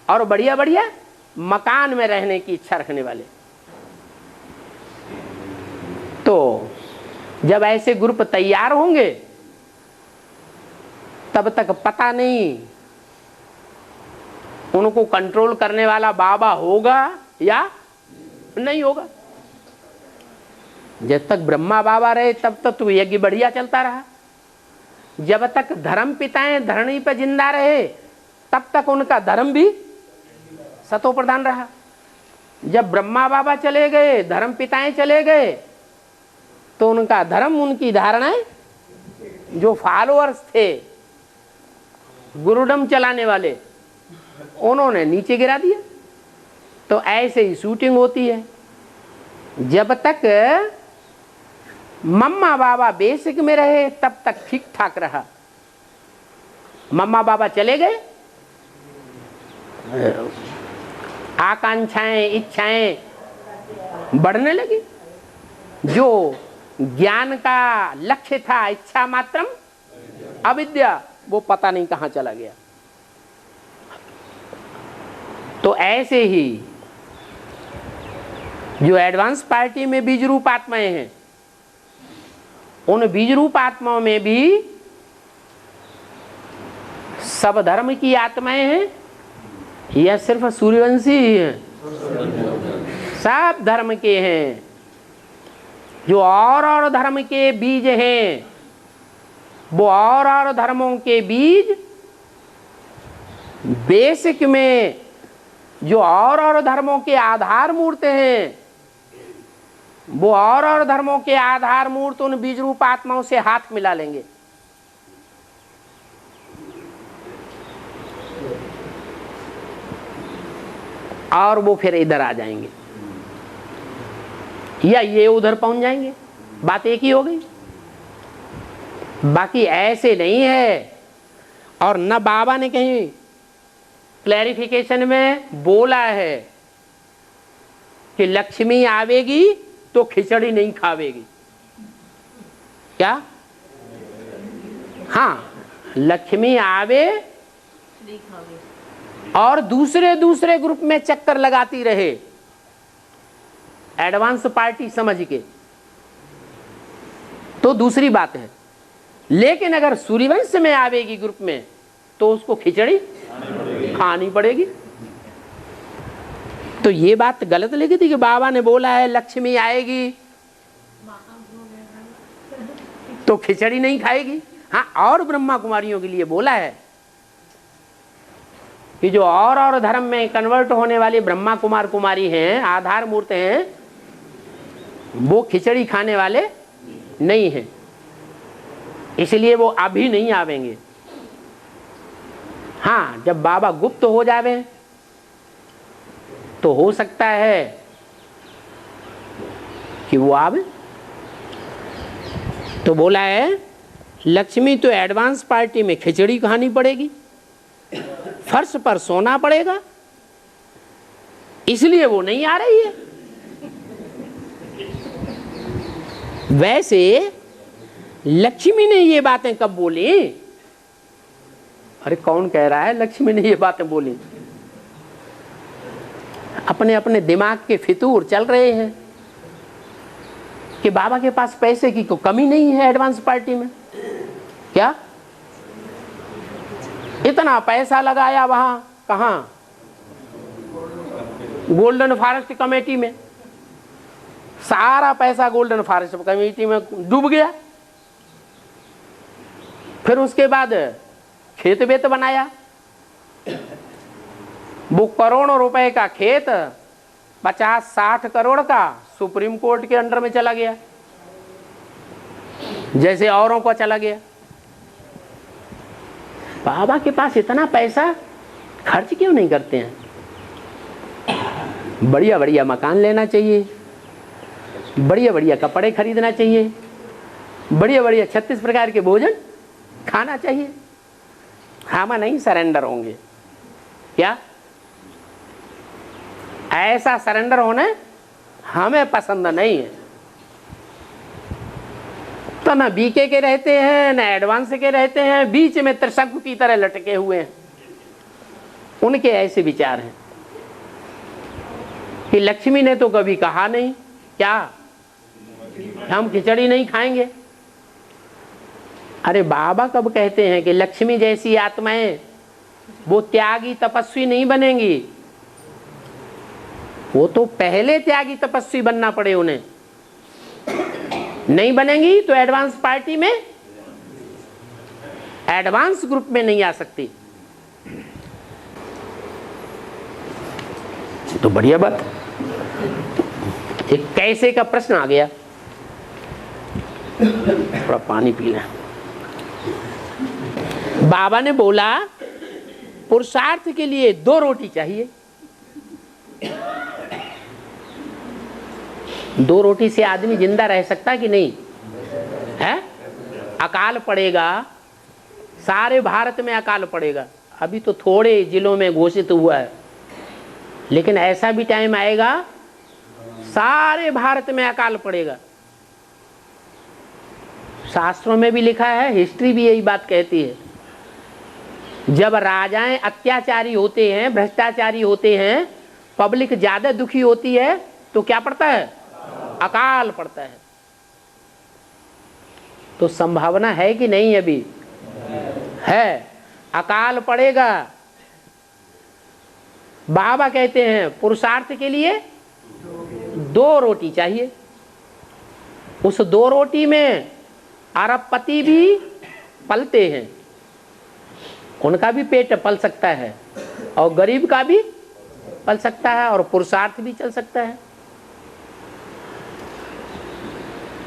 और बढ़िया बढ़िया मकान में रहने की इच्छा रखने वाले। तो जब ऐसे ग्रुप तैयार होंगे, तब तक पता नहीं उनको कंट्रोल करने वाला बाबा होगा या नहीं होगा। जब तक ब्रह्मा बाबा रहे तब तक तो यज्ञ बढ़िया चलता रहा। जब तक धर्म पिताएं धरणी पर जिंदा रहे तब तक उनका धर्म भी सतो प्रधान रहा। जब ब्रह्मा बाबा चले गए, धर्म पिताएं चले गए, तो उनका धर्म, उनकी धारणाएं, जो फॉलोअर्स थे गुरुडम चलाने वाले, उन्होंने नीचे गिरा दिया। तो ऐसे ही शूटिंग होती है। जब तक मम्मा बाबा बेसिक में रहे तब तक ठीक ठाक रहा। मम्मा बाबा चले गए, आकांक्षाएं, इच्छाएं बढ़ने लगी। जो ज्ञान का लक्ष्य था, इच्छा मात्रम अविद्या, वो पता नहीं कहां चला गया। तो ऐसे ही जो एडवांस पार्टी में बीज रूप आत्माएं हैं, उन बीज रूप आत्माओं में भी सब धर्म की आत्माएं हैं या सिर्फ सूर्यवंशी ही हैं? सब धर्म के हैं। जो और धर्म के बीज हैं, वो और धर्मों के बीज बेसिक में जो और धर्मों के आधार मूर्त हैं, वो और धर्मों के आधार मूर्त उन बीज रूप आत्माओं से हाथ मिला लेंगे। और वो फिर इधर आ जाएंगे या ये उधर पहुंच जाएंगे। बात एक ही हो गई। बाकी ऐसे नहीं है। और न बाबा ने कहीं क्लैरिफिकेशन में बोला है कि लक्ष्मी आवेगी तो खिचड़ी नहीं खावेगी। क्या? हाँ, लक्ष्मी आवे और दूसरे दूसरे ग्रुप में चक्कर लगाती रहे, एडवांस पार्टी समझ के, तो दूसरी बात है। लेकिन अगर सूर्यवंश में आवेगी ग्रुप में, तो उसको खिचड़ी खानी पड़ेगी। तो ये बात गलत लिखी थी कि बाबा ने बोला है लक्ष्मी आएगी तो खिचड़ी नहीं खाएगी। हाँ, और ब्रह्मा कुमारियों के लिए बोला है कि जो और धर्म में कन्वर्ट होने वाली ब्रह्मा कुमार कुमारी हैं, आधार मूर्त हैं, वो खिचड़ी खाने वाले नहीं हैं, इसलिए वो अभी नहीं आवेंगे। हाँ, जब बाबा गुप्त हो जावे तो हो सकता है कि वो आवे। तो बोला है लक्ष्मी तो एडवांस पार्टी में खिचड़ी खानी पड़ेगी, फर्श पर सोना पड़ेगा, इसलिए वो नहीं आ रही है। वैसे लक्ष्मी ने ये बातें कब बोली? अरे कौन कह रहा है लक्ष्मी ने ये बातें बोली? अपने अपने दिमाग के फितूर चल रहे हैं कि बाबा के पास पैसे की कोई कमी नहीं है एडवांस पार्टी में। क्या इतना पैसा लगाया वहां, कहां? गोल्डन फॉरेस्ट कमेटी में। सारा पैसा गोल्डन फॉरेस्ट कमेटी में डूब गया। फिर उसके बाद खेत वेत बनाया, वो करोड़ों रुपए का खेत 50-60 करोड़ का सुप्रीम कोर्ट के अंडर में चला गया, जैसे औरों को चला गया। बाबा के पास इतना पैसा खर्च क्यों नहीं करते हैं? बढ़िया बढ़िया मकान लेना चाहिए, बढ़िया बढ़िया कपड़े खरीदना चाहिए, बढ़िया बढ़िया 36 प्रकार के भोजन खाना चाहिए। हम नहीं सरेंडर होंगे क्या? ऐसा सरेंडर होने हमें पसंद नहीं है। तो ना बीके के रहते हैं, ना एडवांस के रहते हैं, बीच में त्रिशंकु की तरह लटके हुए हैं। उनके ऐसे विचार हैं कि लक्ष्मी ने तो कभी कहा नहीं क्या हम खिचड़ी नहीं खाएंगे। अरे बाबा कब कहते हैं कि लक्ष्मी जैसी आत्माएं वो त्यागी तपस्वी नहीं बनेंगी? वो तो पहले त्यागी तपस्वी बनना पड़े उन्हें। नहीं बनेंगी तो एडवांस पार्टी में, एडवांस ग्रुप में नहीं आ सकती। तो बढ़िया बात। एक कैसे का प्रश्न आ गया, थोड़ा पानी पी लें। बाबा ने बोला पुरुषार्थ के लिए 2 रोटी चाहिए। 2 रोटी से आदमी जिंदा रह सकता कि नहीं है? अकाल पड़ेगा, सारे भारत में अकाल पड़ेगा। अभी तो थोड़े जिलों में घोषित हुआ है, लेकिन ऐसा भी टाइम आएगा सारे भारत में अकाल पड़ेगा। शास्त्रों में भी लिखा है, हिस्ट्री भी यही बात कहती है। जब राजाएं अत्याचारी होते हैं, भ्रष्टाचारी होते हैं, पब्लिक ज्यादा दुखी होती है, तो क्या पड़ता है? अकाल पड़ता है। तो संभावना है कि नहीं? अभी है, अकाल पड़ेगा। बाबा कहते हैं पुरुषार्थ के लिए 2 रोटी चाहिए। उस 2 रोटी में अरबपति भी पलते हैं, उनका भी पेट पल सकता है, और गरीब का भी पल सकता है, और पुरुषार्थ भी चल सकता है।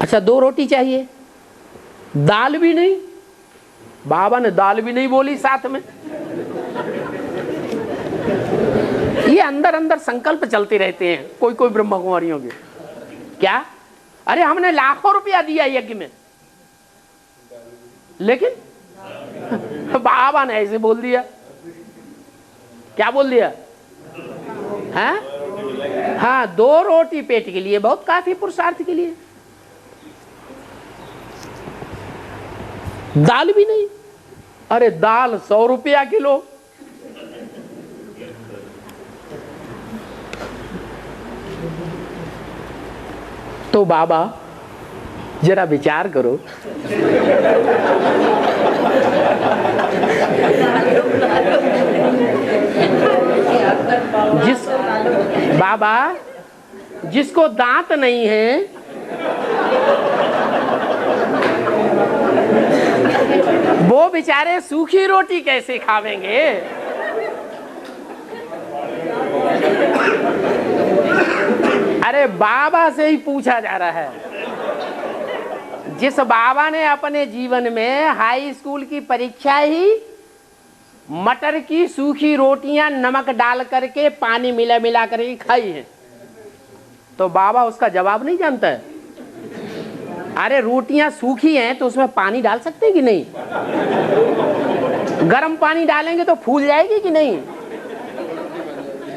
अच्छा, 2 रोटी चाहिए, दाल भी नहीं। बाबा ने दाल भी नहीं बोली साथ में। ये अंदर अंदर संकल्प चलते रहते हैं कोई कोई ब्रह्म कुमारियों के। क्या? अरे हमने लाखों रुपया दिया यज्ञ में, लेकिन बाबा ने ऐसे बोल दिया। क्या बोल दिया? हाँ, 2 रोटी पेट के लिए बहुत काफी, पुरुषार्थ के लिए दाल भी नहीं। अरे दाल 100 रुपया किलो। तो बाबा जरा विचार करो, बाबा जिसको दांत नहीं है, वो बेचारे सूखी रोटी कैसे खावेंगे? अरे बाबा से ही पूछा जा रहा है। जिस बाबा ने अपने जीवन में हाई स्कूल की परीक्षा ही मटर की सूखी रोटियां नमक डाल करके पानी मिला मिला करके खाई है, तो बाबा उसका जवाब नहीं जानता है। अरे रोटियां सूखी हैं तो उसमें पानी डाल सकते हैं कि नहीं? गर्म पानी डालेंगे तो फूल जाएगी कि नहीं?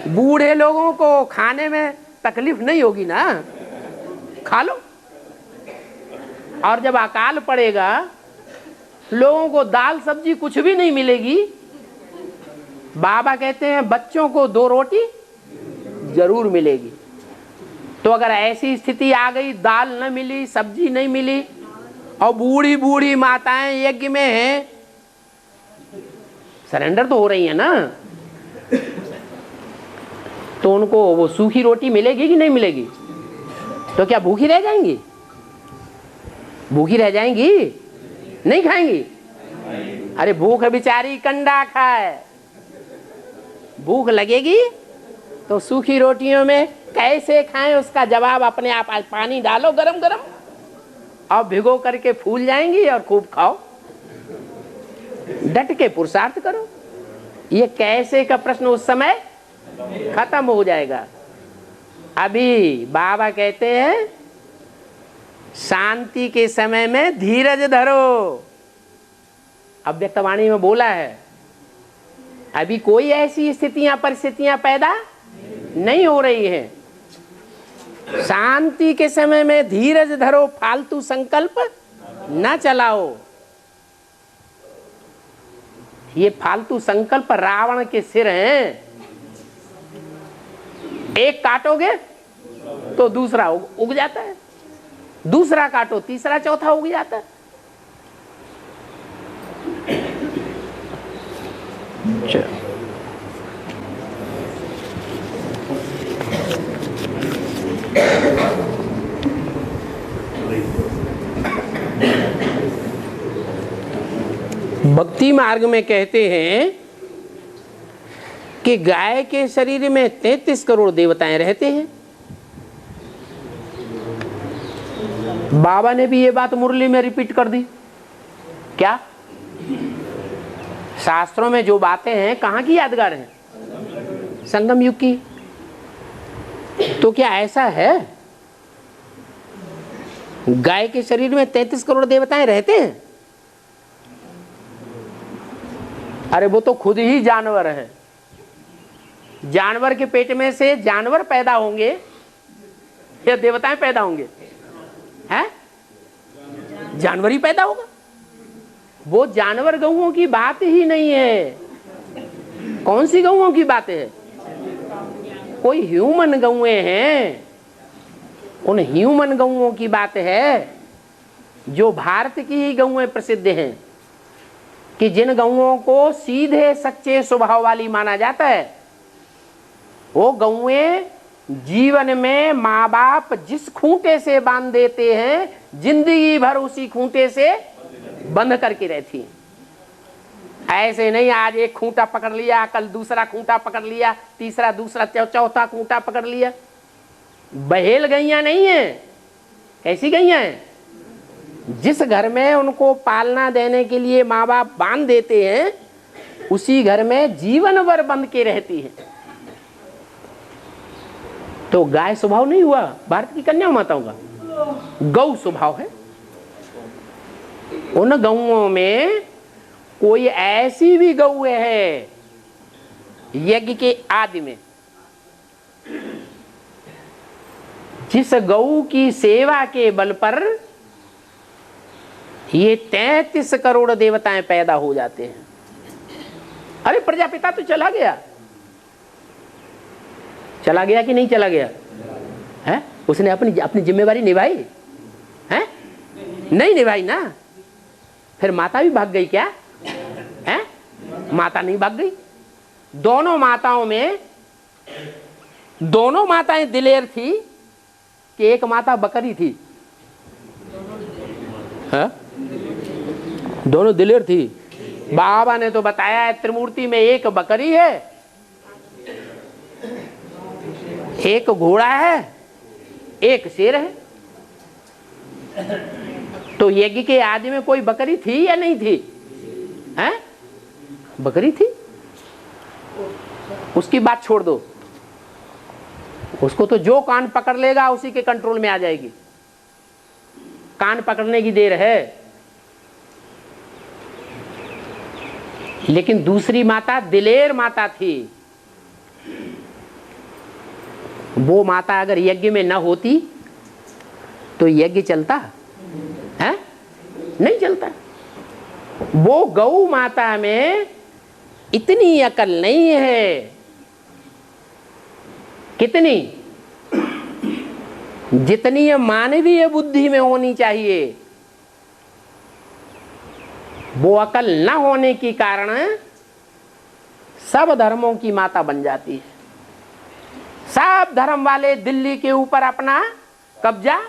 बूढ़े लोगों को खाने में तकलीफ नहीं होगी ना, खा लो। और जब अकाल पड़ेगा, लोगों को दाल सब्जी कुछ भी नहीं मिलेगी, बाबा कहते हैं बच्चों को 2 रोटी जरूर मिलेगी। तो अगर ऐसी स्थिति आ गई, दाल न मिली, सब्जी नहीं मिली, और बूढ़ी बूढ़ी माताएं यज्ञ में हैं, सरेंडर तो हो रही है ना, तो उनको वो सूखी रोटी मिलेगी कि नहीं मिलेगी? तो क्या भूखी रह जाएंगी? भूखी रह जाएंगी? नहीं खाएंगी? अरे भूख बेचारी कंडा खाए, भूख लगेगी तो सूखी रोटियों में कैसे खाएं उसका जवाब अपने आप। आज पानी डालो गरम गरम और भिगो करके फूल जाएंगी और खूब खाओ, डट के पुरुषार्थ करो। ये कैसे का प्रश्न उस समय खत्म हो जाएगा। अभी बाबा कहते हैं शांति के समय में धीरज धरो। अव्यक्तवाणी में बोला है अभी कोई ऐसी स्थितियां परिस्थितियां पैदा नहीं हो रही हैं। शांति के समय में धीरज धरो, फालतू संकल्प न चलाओ। ये फालतू संकल्प रावण के सिर हैं। एक काटोगे तो दूसरा उग जाता है, दूसरा काटो तीसरा चौथा उग जाता है। भक्ति मार्ग में कहते हैं कि गाय के शरीर में 33 करोड़ देवताएं रहते हैं। बाबा ने भी ये बात मुरली में रिपीट कर दी। क्या शास्त्रों में जो बातें हैं कहाँ की यादगार हैं? संगम युग की। तो क्या ऐसा है गाय के शरीर में 33 करोड़ देवताएं रहते हैं? अरे वो तो खुद ही जानवर है। जानवर के पेट में से जानवर पैदा होंगे या देवताएं पैदा होंगे? हैं? जानवर ही पैदा होगा। वो जानवर गऊओं की बात ही नहीं है। कौन सी गऊओं की बात है? कोई ह्यूमन गऊए हैं। उन ह्यूमन गऊओं की बात है जो भारत की ही गऊएं प्रसिद्ध हैं कि जिन गऊओं को सीधे सच्चे स्वभाव वाली माना जाता है। वो गऊएं जीवन में माँ बाप जिस खूंटे से बांध देते हैं जिंदगी भर उसी खूंटे से बंध करके रहती हैं। ऐसे नहीं आज एक खूंटा पकड़ लिया, कल दूसरा खूंटा पकड़ लिया, तीसरा दूसरा चौथा खूंटा पकड़ लिया। बहेल गैया नहीं है। कैसी गैया है? जिस घर में उनको पालना देने के लिए माँ बाप बांध देते हैं उसी घर में जीवन भर बंध के रहती है। तो गाय स्वभाव नहीं हुआ भारत की कन्या माताओं का, गौ स्वभाव है। उन गौओं में कोई ऐसी भी गौ है यज्ञ के आदि में जिस गौ की सेवा के बल पर ये 33 करोड़ देवताएं पैदा हो जाते हैं। अरे प्रजापिता तो चला गया, चला गया कि नहीं चला गया है? उसने अपनी जिम्मेवारी निभाई है? नहीं निभाई ना। फिर माता भी भाग गई क्या है? माता नहीं भाग गई। दोनों माताओं में दोनों माताएं दिलेर थी कि एक माता बकरी थी? है? दोनों दिलेर थी। बाबा ने तो बताया है त्रिमूर्ति में एक बकरी है, एक घोड़ा है, एक शेर है। तो यज्ञ के आदि में कोई बकरी थी या नहीं थी? हैं? बकरी थी। उसकी बात छोड़ दो, उसको तो जो कान पकड़ लेगा उसी के कंट्रोल में आ जाएगी। कान पकड़ने की देर है। लेकिन दूसरी माता दिलेर माता थी। वो माता अगर यज्ञ में न होती तो यज्ञ चलता है? नहीं चलता। वो गौ माता में इतनी अकल नहीं है। कितनी? जितनी मानवीय बुद्धि में होनी चाहिए। वो अकल न होने के कारण सब धर्मों की माता बन जाती है। सब धर्म वाले दिल्ली के ऊपर अपना कब्जा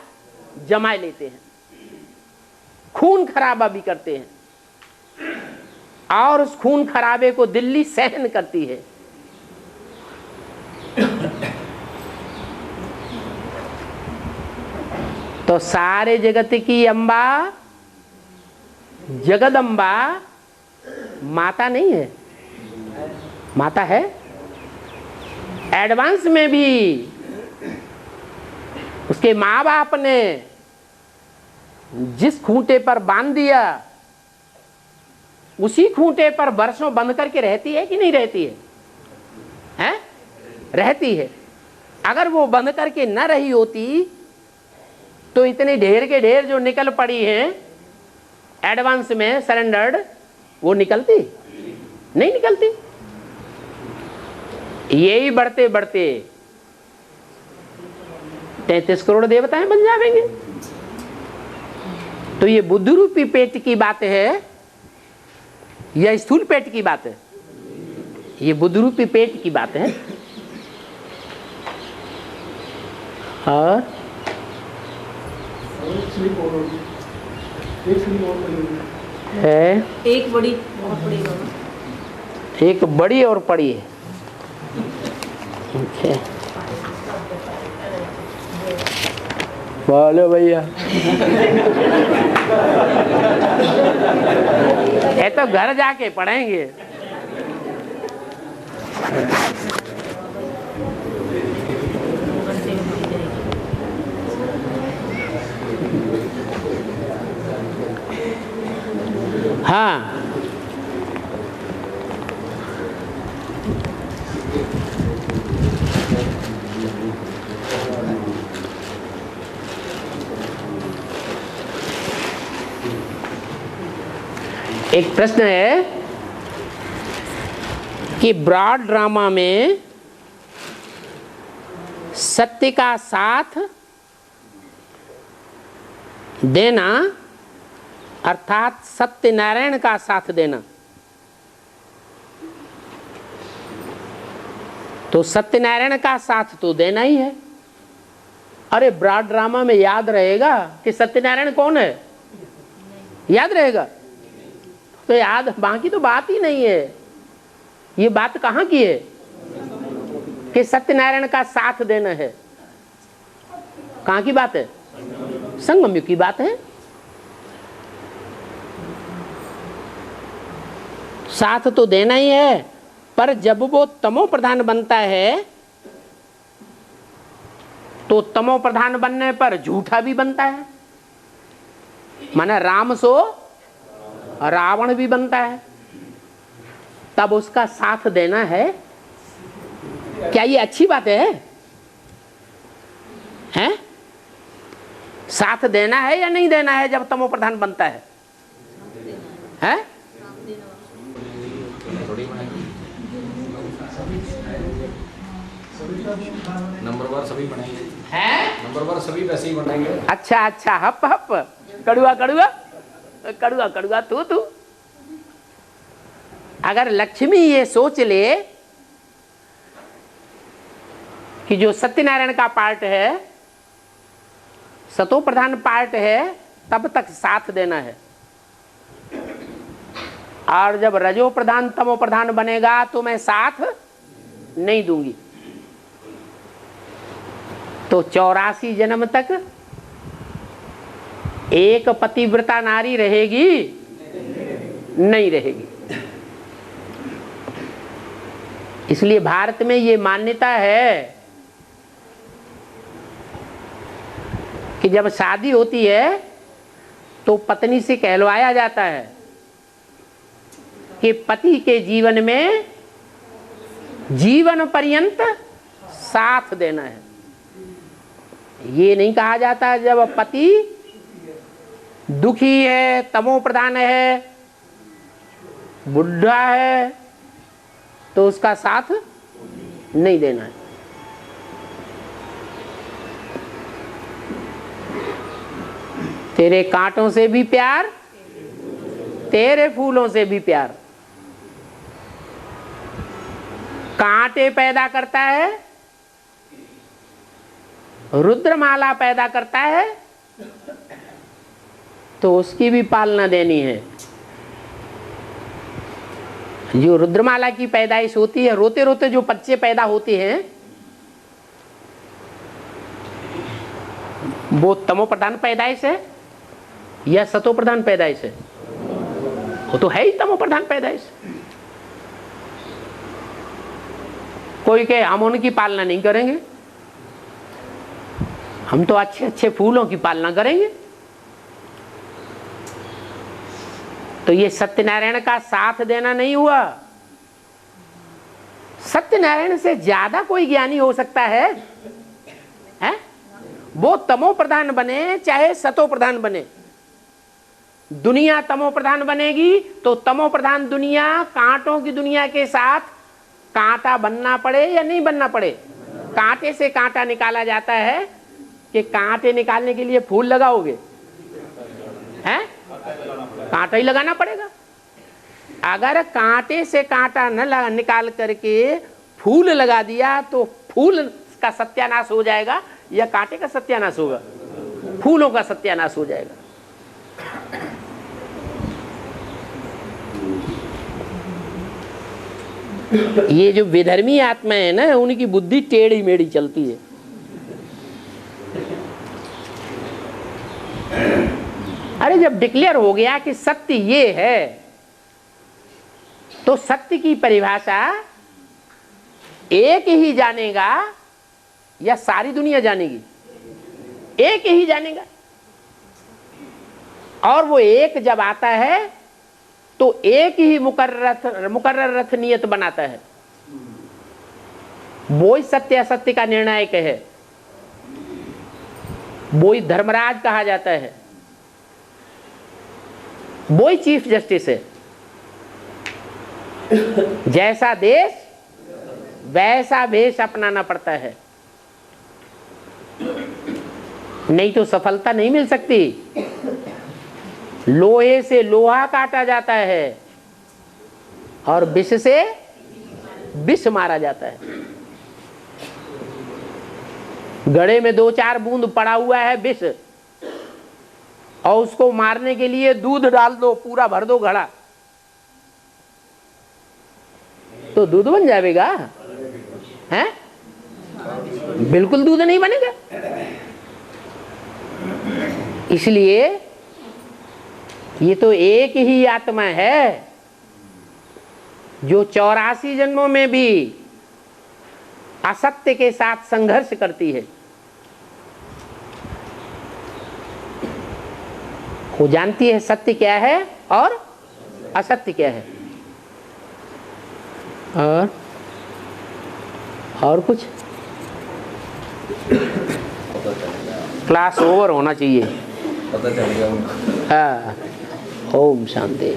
जमा लेते हैं, खून खराबा भी करते हैं और उस खून खराबे को दिल्ली सहन करती है। तो सारे जगत की अम्बा जगदम्बा माता नहीं है, माता है। एडवांस में भी उसके माँ बाप ने जिस खूंटे पर बांध दिया उसी खूंटे पर वर्षों बंद करके रहती है कि नहीं रहती है? हैं? रहती है। अगर वो बंद करके न रही होती तो इतने ढेर के ढेर जो निकल पड़ी हैं एडवांस में सरेंडर्ड, वो निकलती नहीं निकलती। यही बढ़ते बढ़ते 33 करोड़ देवताएं बन जाएंगे। तो ये बुद्धि रूपी पेट की बात है या स्थूल पेट की बात है? ये बुद्धि रूपी पेट की बात है। और है एक बड़ी और बड़ी बाबा। एक बड़ी और पड़ी है। Okay. बोलो भैया। ये तो घर जाके पढ़ेंगे। हाँ, एक प्रश्न है कि ब्रॉड ड्रामा में सत्य का साथ देना अर्थात सत्यनारायण का साथ देना, तो सत्यनारायण का साथ तो देना ही है। अरे ब्रॉड ड्रामा में याद रहेगा कि सत्यनारायण कौन है? याद रहेगा? तो याद, बाकी तो बात ही नहीं है। ये बात कहाँ की है कि सत्यनारायण का साथ देना है? कहाँ की बात है? संगम युग की बात है। साथ तो देना ही है, पर जब वो तमो प्रधान बनता है तो तमो प्रधान बनने पर झूठा भी बनता है, माना राम सो रावण भी बनता है। तब उसका साथ देना है। क्या ये अच्छी बात है? हैं? साथ देना है या नहीं देना है जब तमो प्रधान बनता है? हैं? नंबरवार सभी बनाएंगे हैं? नंबरवार सभी वैसे ही बनाएंगे। अच्छा अच्छा, हप हप, कड़ुआ कड़ुआ कड़ुआ कड़ुआ तू तू। अगर लक्ष्मी ये सोच ले कि जो सत्यनारायण का पार्ट है, सतो प्रधान पार्ट है, तब तक साथ देना है। और जब रजो प्रधान तमो प्रधान बनेगा तो मैं साथ नहीं दूंगी। तो 84 जन्म तक एक पतिव्रता नारी रहेगी? नहीं रहेगी। इसलिए भारत में ये मान्यता है कि जब शादी होती है तो पत्नी से कहलवाया जाता है कि पति के जीवन में जीवन पर्यंत साथ देना है। ये नहीं कहा जाता जब पति दुखी है, तमो प्रधान है, बुढ़ा है, तो उसका साथ नहीं देना है। तेरे कांटों से भी प्यार, तेरे फूलों से भी प्यार। कांटे पैदा करता है, रुद्रमाला पैदा करता है, तो उसकी भी पालना देनी है। जो रुद्रमाला की पैदाइश होती है, रोते रोते जो बच्चे पैदा होते हैं, वो तमो प्रधान पैदाइश है या सतो प्रधान पैदाइश है? वो तो है ही तमो प्रधान पैदाइश। कोई कहे हम उनकी पालना नहीं करेंगे, हम तो अच्छे अच्छे फूलों की पालना करेंगे। तो ये सत्यनारायण का साथ देना नहीं हुआ। सत्यनारायण से ज्यादा कोई ज्ञानी हो सकता है? वो तमो प्रधान बने चाहे सतो प्रधान बने, दुनिया तमो प्रधान बनेगी तो तमो प्रधान दुनिया कांटों की दुनिया के साथ कांटा बनना पड़े या नहीं बनना पड़े। कांटे से कांटा निकाला जाता है कि कांटे निकालने के लिए फूल लगाओगे? हैं? कांटा ही लगाना पड़ेगा। अगर कांटे से कांटा न निकाल करके फूल लगा दिया तो फूल का सत्यानाश हो जाएगा या कांटे का सत्यानाश होगा? फूलों का सत्यानाश हो जाएगा। ये जो विधर्मी आत्मा है ना, उनकी बुद्धि टेढ़ी मेढ़ी चलती है। अरे जब डिक्लेयर हो गया कि सत्य ये है, तो सत्य की परिभाषा एक ही जानेगा या सारी दुनिया जानेगी? एक ही जानेगा। और वो एक जब आता है तो एक ही मुकर्रर रथ नियत बनाता है। वो ही सत्य असत्य का निर्णायक है, वो ही धर्मराज कहा जाता है, वो ही चीफ जस्टिस है। जैसा देश वैसा भेष अपनाना पड़ता है, नहीं तो सफलता नहीं मिल सकती। लोहे से लोहा काटा जाता है और विष से विष मारा जाता है। घड़े में 2-4 बूंद पड़ा हुआ है विष, और उसको मारने के लिए दूध डाल दो, पूरा भर दो घड़ा, तो दूध बन जाएगा? हैं? बिल्कुल दूध नहीं बनेगा। इसलिए ये तो एक ही आत्मा है जो 84 जन्मों में भी असत्य के साथ संघर्ष करती है। वो जानती है सत्य क्या है और असत्य क्या है। और कुछ क्लास ओवर होना चाहिए। पता चल गया उनको। हाँ, ओम शांति।